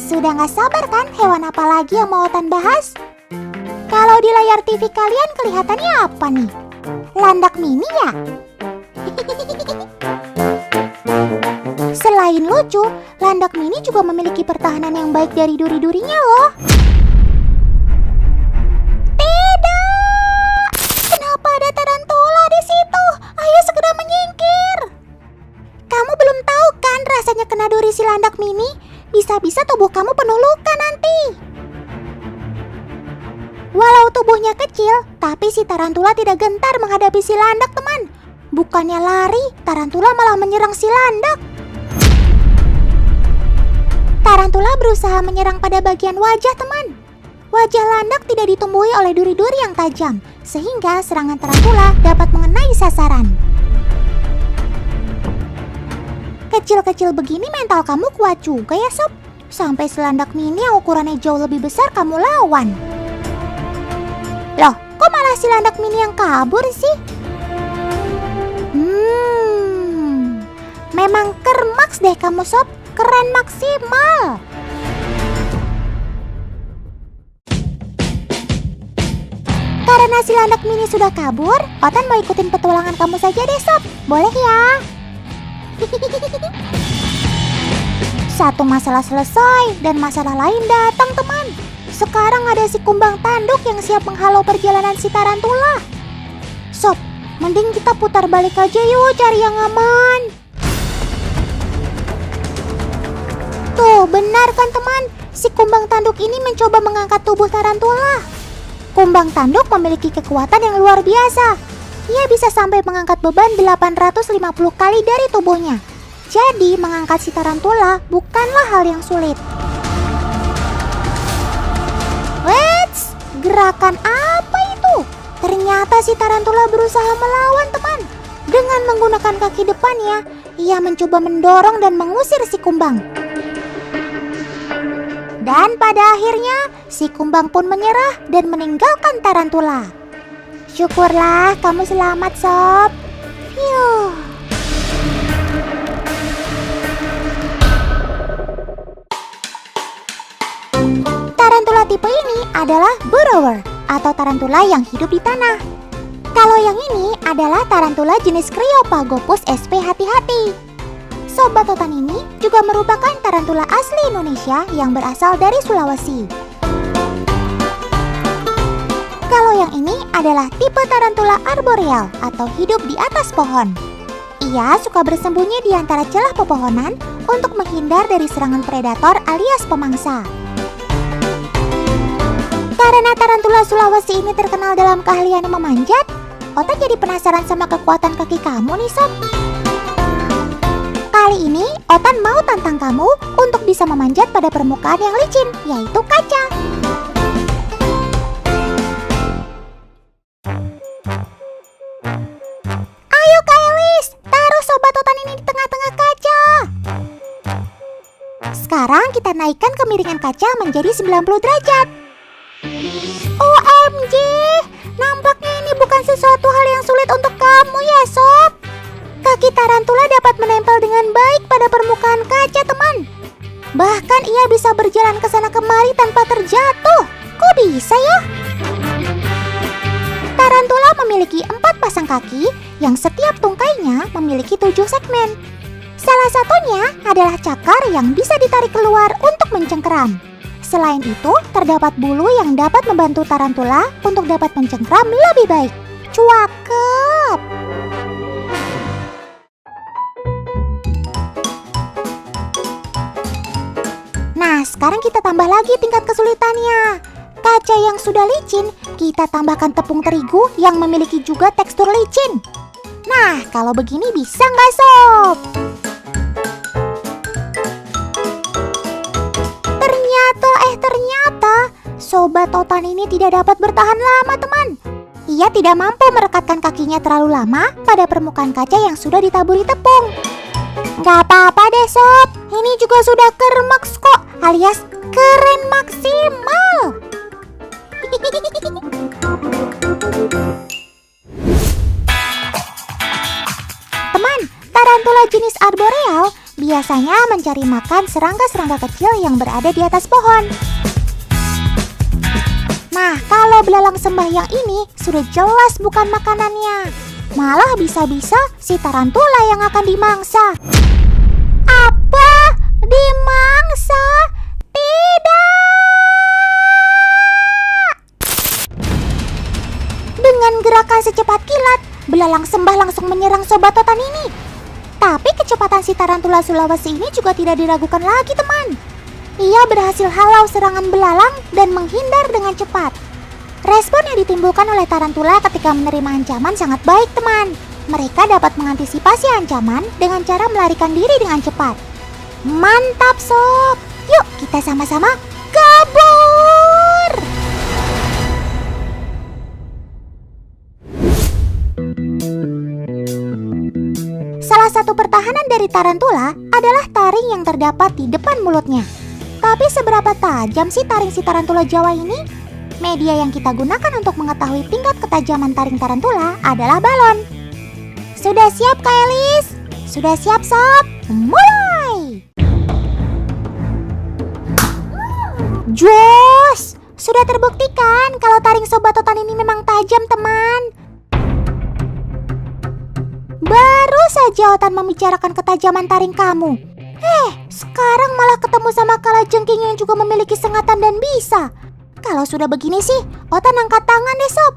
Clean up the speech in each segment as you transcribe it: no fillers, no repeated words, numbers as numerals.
Sudah gak sabar kan hewan apa lagi yang mau Otan bahas? Kalau di layar TV kalian kelihatannya apa nih? Landak mini ya? Selain lucu, landak mini juga memiliki pertahanan yang baik dari duri-durinya loh. Tidak! Kenapa ada tarantula di situ? Ayo segera menyingkir. Kamu belum tahu kan rasanya kena duri si landak mini? Bisa-bisa tubuh kamu penuh luka nanti. Walau tubuhnya kecil, tapi si tarantula tidak gentar menghadapi si landak, teman. Bukannya lari, tarantula malah menyerang si landak. Tarantula berusaha menyerang pada bagian wajah, teman. Wajah landak tidak ditumbuhi oleh duri-duri yang tajam, sehingga serangan tarantula dapat mengenai sasaran. Kecil-kecil begini mental kamu kuat juga ya, Sob. Sampai selandak mini yang ukurannya jauh lebih besar kamu lawan. Loh, kok malah si landak mini yang kabur sih? Memang kermaks deh kamu, Sob. Keren maksimal. Karena si landak mini sudah kabur, Otan mau ikutin petualangan kamu saja deh, Sob. Boleh ya? Satu masalah selesai dan masalah lain datang, teman. Sekarang ada si kumbang tanduk yang siap menghalau perjalanan si tarantula. Sob, mending kita putar balik aja yuk cari yang aman. Tuh, benar kan teman? Si kumbang tanduk ini mencoba mengangkat tubuh tarantula. Kumbang tanduk memiliki kekuatan yang luar biasa. Ia bisa sampai mengangkat beban 850 kali dari tubuhnya. Jadi, mengangkat si tarantula bukanlah hal yang sulit. Wets, gerakan apa itu? Ternyata si tarantula berusaha melawan, teman. Dengan menggunakan kaki depannya, ia mencoba mendorong dan mengusir si kumbang. Dan pada akhirnya, si kumbang pun menyerah dan meninggalkan tarantula. Syukurlah kamu selamat, Sob. Phew. Tarantula tipe ini adalah burrower atau tarantula yang hidup di tanah. Kalau yang ini adalah tarantula jenis Cryophagophus sp hati-hati. Sobat Otan ini juga merupakan tarantula asli Indonesia yang berasal dari Sulawesi. Kalau yang ini adalah tipe tarantula arboreal atau hidup di atas pohon. Ia suka bersembunyi di antara celah pepohonan untuk menghindar dari serangan predator alias pemangsa. Karena tarantula Sulawesi ini terkenal dalam keahliannya memanjat, Otan jadi penasaran sama kekuatan kaki kamu nih, Sob. Kali ini, Otan mau tantang kamu untuk bisa memanjat pada permukaan yang licin, yaitu kaca. Ayo Kak Elis, taruh Sobat Otan ini di tengah-tengah kaca. Sekarang kita naikkan kemiringan kaca menjadi 90 derajat. OMG, nampaknya ini bukan sesuatu hal yang sulit untuk kamu ya, Sob. Kaki tarantula dapat menempel dengan baik pada permukaan kaca, teman. Bahkan ia bisa berjalan ke sana kemari tanpa terjatuh. Kok bisa ya? Tarantula memiliki 4 pasang kaki yang setiap tungkainya memiliki 7 segmen. Salah satunya adalah cakar yang bisa ditarik keluar untuk mencengkeram. Selain itu, terdapat bulu yang dapat membantu tarantula untuk dapat mencengkeram lebih baik. Cakep! Nah, sekarang kita tambah lagi tingkat kesulitannya. Kaca yang sudah licin, kita tambahkan tepung terigu yang memiliki juga tekstur licin. Nah, kalau begini bisa nggak, Sob? Ternyata, Sobat Otan ini tidak dapat bertahan lama, teman. Ia tidak mampu merekatkan kakinya terlalu lama pada permukaan kaca yang sudah ditaburi tepung. Nggak apa-apa deh, Sob. Ini juga sudah kermaks kok, alias keren maksimal. Teman, tarantula jenis arboreal biasanya mencari makan serangga-serangga kecil yang berada di atas pohon. Nah, kalau belalang sembahyang ini sudah jelas bukan makanannya. Malah bisa-bisa si tarantula yang akan dimangsa. Apa? Dimangsa? Tidak! Dengan gerakan secepat kilat, belalang sembah langsung menyerang sobat totan ini. Tapi kecepatan si tarantula Sulawesi ini juga tidak diragukan lagi, teman. Ia berhasil halau serangan belalang dan menghindar dengan cepat. Respon yang ditimbulkan oleh tarantula ketika menerima ancaman sangat baik, teman. Mereka dapat mengantisipasi ancaman dengan cara melarikan diri dengan cepat. Mantap, sob! Yuk, kita sama-sama kabur! Salah satu pertahanan dari tarantula adalah taring yang terdapat di depan mulutnya. Tapi seberapa tajam sih taring si tarantula Jawa ini? Media yang kita gunakan untuk mengetahui tingkat ketajaman taring tarantula adalah balon. Sudah siap, Kak Elis? Sudah siap, sob? Mulai! Jos! Sudah terbuktikan kalau taring sobat totan ini memang tajam, teman. Baru saja Otan membicarakan ketajaman taring kamu. Sekarang malah ketemu sama kalajengking yang juga memiliki sengatan dan bisa. Kalau sudah begini sih, Otan angkat tangan deh, sob.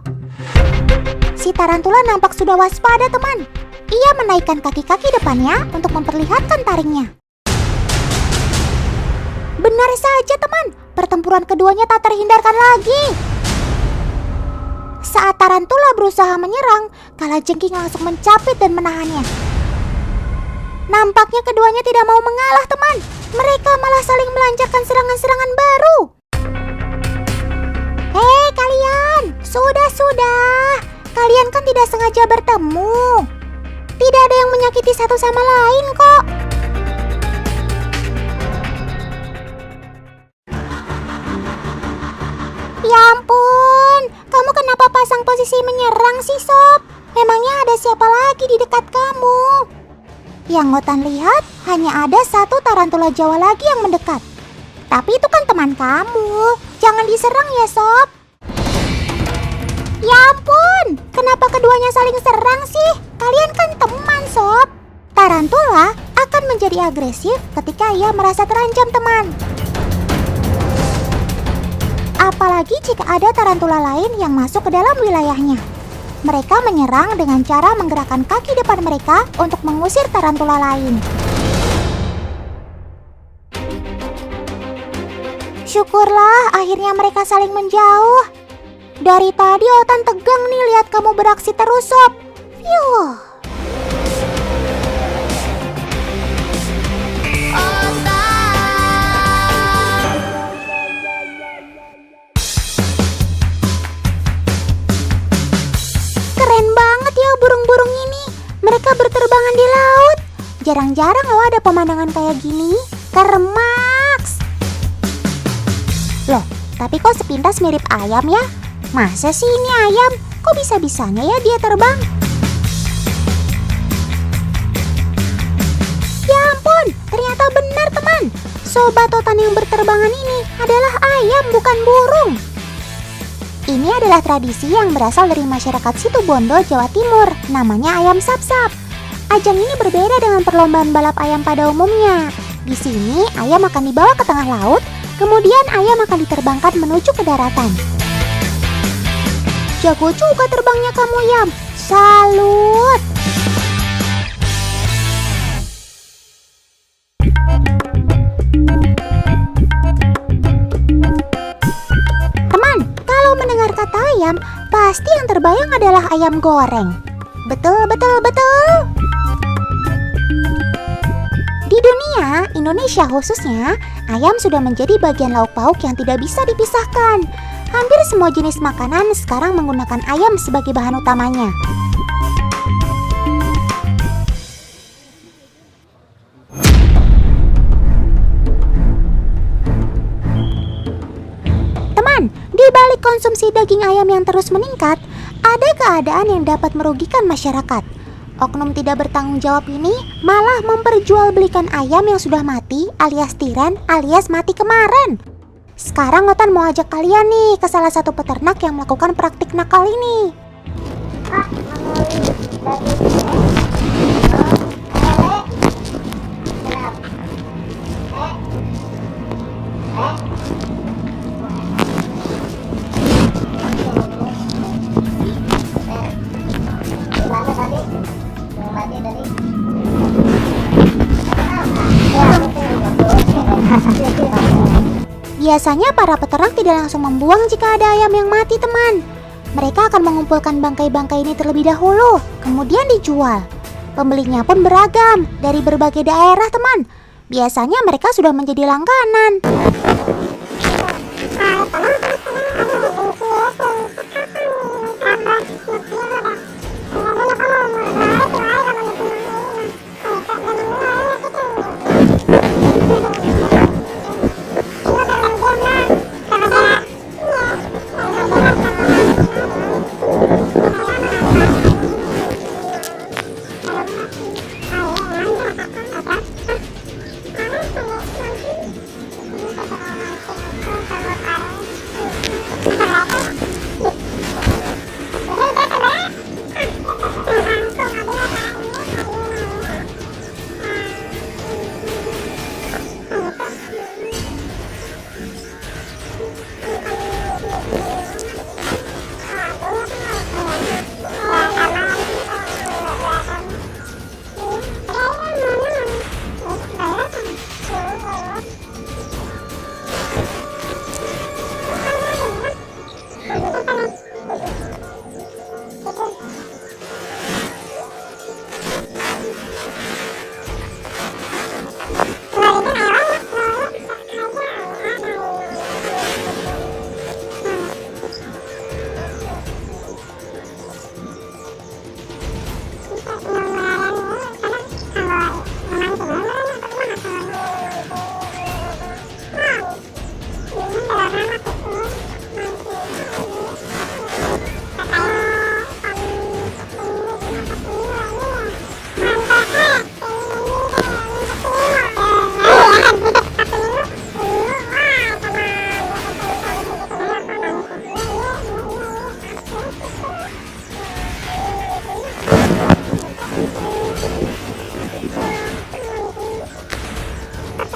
Si tarantula nampak sudah waspada, teman. Ia menaikkan kaki-kaki depannya untuk memperlihatkan taringnya. Benar saja, teman. Pertempuran keduanya tak terhindarkan lagi. Saat tarantula berusaha menyerang, kalajengking langsung mencapit dan menahannya. Nampaknya keduanya tidak mau mengalah, teman. Mereka malah saling melancarkan serangan-serangan baru. Hei kalian, sudah. Kalian kan tidak sengaja bertemu. Tidak ada yang menyakiti satu sama lain kok. Ya ampun, kamu kenapa pasang posisi menyerang sih, sob? Memangnya ada siapa lagi di dekat kamu? Yang Otan lihat hanya ada satu tarantula Jawa lagi yang mendekat. Tapi itu kan teman kamu. Jangan diserang ya, sob. Ya ampun, kenapa keduanya saling serang sih? Kalian kan teman, sob. Tarantula akan menjadi agresif ketika ia merasa terancam, teman. Apalagi jika ada tarantula lain yang masuk ke dalam wilayahnya. Mereka menyerang dengan cara menggerakkan kaki depan mereka untuk mengusir tarantula lain. Syukurlah akhirnya mereka saling menjauh. Dari tadi Otan tegang nih lihat kamu beraksi terus, sob. Keren banget ya burung-burung ini. Mereka berterbangan di laut. Jarang-jarang loh ada pemandangan kayak gini. Kermaks. Loh, tapi kok sepintas mirip ayam ya? Masa sih ini ayam? Kok bisa-bisanya ya dia terbang? Ya ampun, ternyata benar, teman. Sobat totan yang berterbangan ini adalah ayam, bukan burung. Ini adalah tradisi yang berasal dari masyarakat Situbondo, Jawa Timur. Namanya ayam sap-sap. Ajang ini berbeda dengan perlombaan balap ayam pada umumnya. Di sini ayam akan dibawa ke tengah laut. Kemudian ayam akan diterbangkan menuju ke daratan. Jago juga terbangnya kamu, Yam. Salut! Teman, kalau mendengar kata ayam, pasti yang terbayang adalah ayam goreng. Betul. Di dunia, Indonesia khususnya, ayam sudah menjadi bagian lauk pauk yang tidak bisa dipisahkan. Hampir semua jenis makanan sekarang menggunakan ayam sebagai bahan utamanya. Teman, di balik konsumsi daging ayam yang terus meningkat, ada keadaan yang dapat merugikan masyarakat. Oknum tidak bertanggung jawab ini malah memperjualbelikan ayam yang sudah mati alias tiren alias mati kemarin. Sekarang Otan mau ajak kalian nih ke salah satu peternak yang melakukan praktik nakal ini. Biasanya para peternak tidak langsung membuang jika ada ayam yang mati, teman. Mereka akan mengumpulkan bangkai-bangkai ini terlebih dahulu, kemudian dijual. Pembelinya pun beragam dari berbagai daerah, teman. Biasanya mereka sudah menjadi langganan.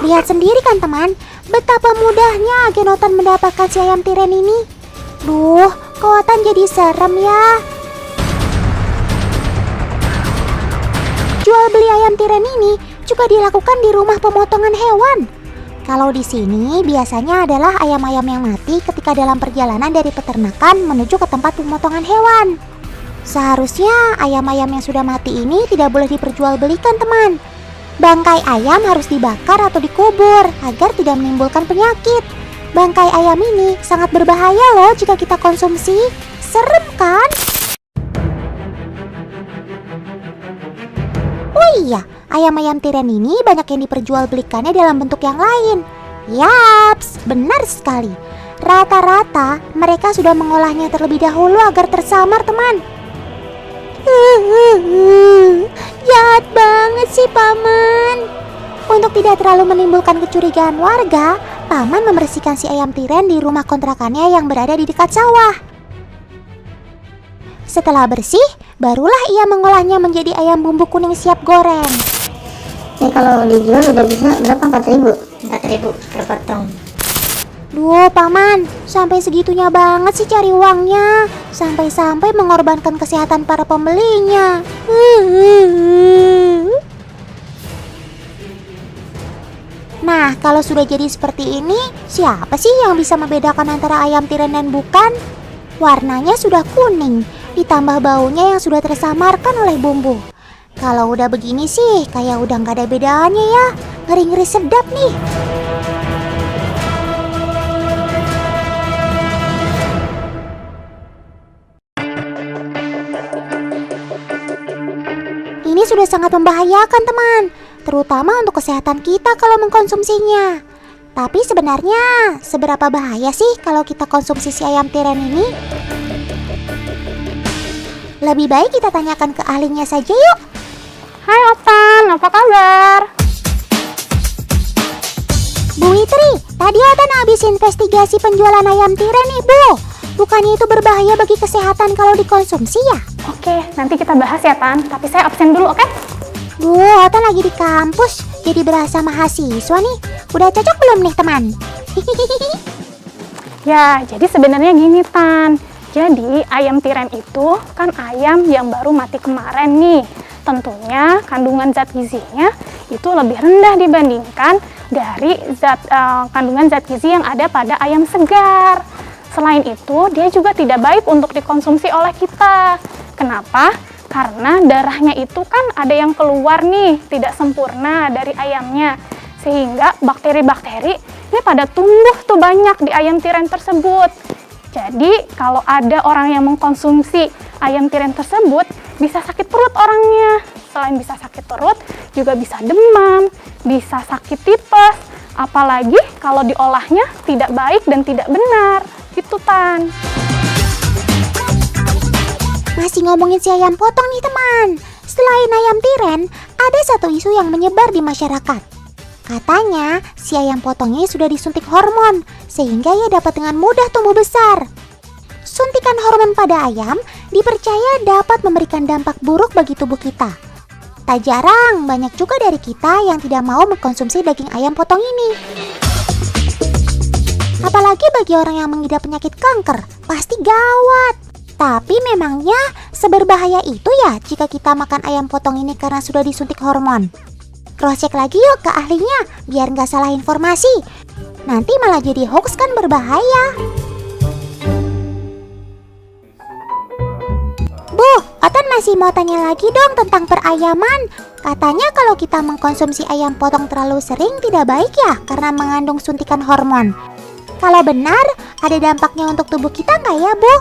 Lihat sendiri kan teman, betapa mudahnya agen Otan mendapatkan si ayam tiren ini. Duh, kok Otan jadi serem ya. Jual beli ayam tiren ini juga dilakukan di rumah pemotongan hewan. Kalau di sini biasanya adalah ayam-ayam yang mati ketika dalam perjalanan dari peternakan menuju ke tempat pemotongan hewan. Seharusnya ayam-ayam yang sudah mati ini tidak boleh diperjualbelikan, teman. Bangkai ayam harus dibakar atau dikubur agar tidak menimbulkan penyakit. Bangkai ayam ini sangat berbahaya loh jika kita konsumsi. Serem kan? Oh iya, ayam-ayam tiren ini banyak yang diperjualbelikannya dalam bentuk yang lain. Yaps, benar sekali. Rata-rata mereka sudah mengolahnya terlebih dahulu agar tersamar, teman. Jahat banget sih Paman. Untuk tidak terlalu menimbulkan kecurigaan warga, Paman membersihkan si ayam tiren di rumah kontrakannya yang berada di dekat sawah. Setelah bersih, barulah ia mengolahnya menjadi ayam bumbu kuning siap goreng. Ini kalau dijual udah bisa berapa? 4.000 per potong. Duh Paman, sampai segitunya banget sih cari uangnya. Sampai-sampai mengorbankan kesehatan para pembelinya. Nah, kalau sudah jadi seperti ini, siapa sih yang bisa membedakan antara ayam tiren dan bukan? Warnanya sudah kuning, ditambah baunya yang sudah tersamarkan oleh bumbu. Kalau udah begini sih, kayak udah nggak ada bedanya ya. Ngeri-ngeri sedap nih. Ini sudah sangat membahayakan teman, terutama untuk kesehatan kita kalau mengkonsumsinya. Tapi sebenarnya seberapa bahaya sih kalau kita konsumsi si ayam tiren ini? Lebih baik kita tanyakan ke ahlinya saja yuk. Hai Otan, apa kabar? Bu Witri, tadi Otan habis investigasi penjualan ayam tiren nih, Bu. Bukannya itu berbahaya bagi kesehatan kalau dikonsumsi ya? Oke, nanti kita bahas ya Tan, tapi saya absen dulu, oke? Bu, Otan lagi di kampus, jadi berasa mahasiswa nih. Udah cocok belum nih, teman? Ya, jadi sebenarnya gini Tan. Jadi ayam tiren itu kan ayam yang baru mati kemarin nih. Tentunya kandungan zat gizinya itu lebih rendah dibandingkan dari kandungan zat gizi yang ada pada ayam segar. Selain itu, dia juga tidak baik untuk dikonsumsi oleh kita. Kenapa? Karena darahnya itu kan ada yang keluar nih, tidak sempurna dari ayamnya. Sehingga bakteri-bakteri ini pada tumbuh tuh banyak di ayam tiren tersebut. Jadi kalau ada orang yang mengkonsumsi ayam tiren tersebut, bisa sakit perut orangnya. Selain bisa sakit perut, juga bisa demam, bisa sakit tipes. Apalagi kalau diolahnya tidak baik dan tidak benar. Gitu Tan. Masih ngomongin si ayam potong nih, teman. Selain ayam tiren, ada satu isu yang menyebar di masyarakat. Katanya, si ayam potong ini sudah disuntik hormon, sehingga ia dapat dengan mudah tumbuh besar. Suntikan hormon pada ayam dipercaya dapat memberikan dampak buruk bagi tubuh kita. Tak jarang, banyak juga dari kita yang tidak mau mengkonsumsi daging ayam potong ini. Apalagi bagi orang yang mengidap penyakit kanker, pasti gawat. Tapi memangnya seberbahaya itu ya jika kita makan ayam potong ini karena sudah disuntik hormon? Cross-check lagi yuk ke ahlinya, biar nggak salah informasi. Nanti malah jadi hoax kan berbahaya. Bu, Otan masih mau tanya lagi dong tentang perayaman. Katanya kalau kita mengkonsumsi ayam potong terlalu sering tidak baik ya, karena mengandung suntikan hormon. Kalau benar, ada dampaknya untuk tubuh kita nggak ya, Bu?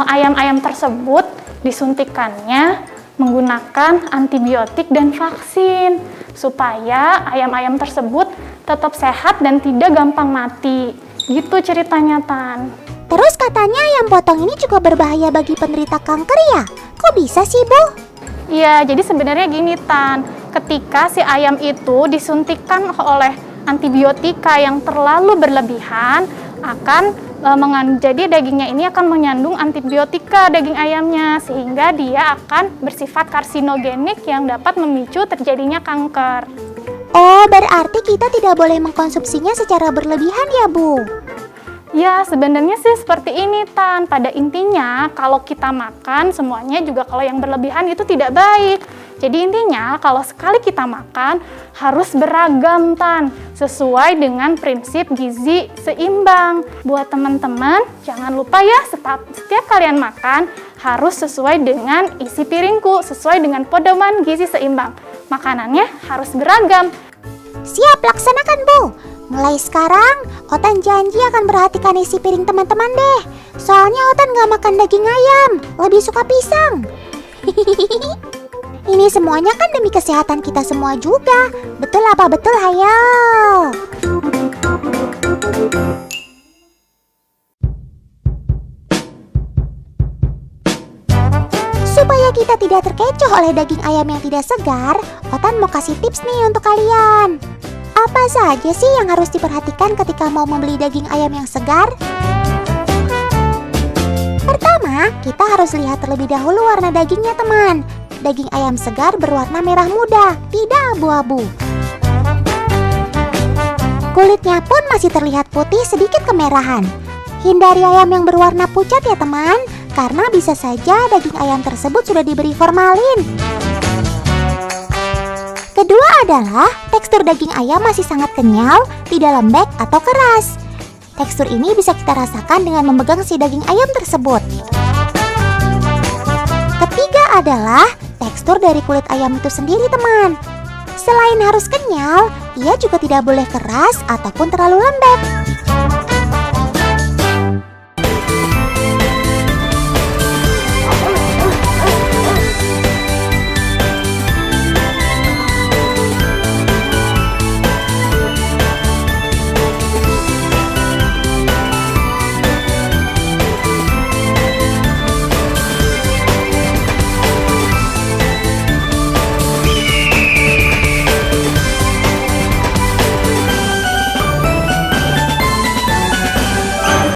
Ayam-ayam tersebut disuntikannya menggunakan antibiotik dan vaksin supaya ayam-ayam tersebut tetap sehat dan tidak gampang mati. Gitu ceritanya Tan. Terus katanya ayam potong ini juga berbahaya bagi penderita kanker ya? Kok bisa sih, Bu? Iya, jadi sebenarnya gini Tan, ketika si ayam itu disuntikkan oleh antibiotika yang terlalu berlebihan, jadi dagingnya ini akan mengandung antibiotika daging ayamnya, sehingga dia akan bersifat karsinogenik yang dapat memicu terjadinya kanker. Oh, berarti kita tidak boleh mengkonsumsinya secara berlebihan ya, Bu? Ya, sebenarnya sih seperti ini Tan. Pada intinya, kalau kita makan semuanya juga kalau yang berlebihan itu tidak baik. Jadi intinya, kalau sekali kita makan harus beragam Tan, sesuai dengan prinsip gizi seimbang. Buat teman-teman, jangan lupa ya setiap kalian makan harus sesuai dengan isi piringku, sesuai dengan pedoman gizi seimbang. Makanannya harus beragam. Siap, laksanakan, Bu. Mulai sekarang, Otan janji akan perhatikan isi piring teman-teman deh. Soalnya Otan gak makan daging ayam, lebih suka pisang. Ini semuanya kan demi kesehatan kita semua juga. Betul apa betul, hayo? Supaya kita tidak terkecoh oleh daging ayam yang tidak segar, Otan mau kasih tips nih untuk kalian. Apa saja sih yang harus diperhatikan ketika mau membeli daging ayam yang segar? Pertama, kita harus lihat terlebih dahulu warna dagingnya, teman. Daging ayam segar berwarna merah muda, tidak abu-abu. Kulitnya pun masih terlihat putih sedikit kemerahan. Hindari ayam yang berwarna pucat ya teman, karena bisa saja daging ayam tersebut sudah diberi formalin. Kedua adalah tekstur daging ayam masih sangat kenyal, tidak lembek atau keras. Tekstur ini bisa kita rasakan dengan memegang si daging ayam tersebut. Ketiga adalah tekstur dari kulit ayam itu sendiri, teman. Selain harus kenyal, ia juga tidak boleh keras ataupun terlalu lembek.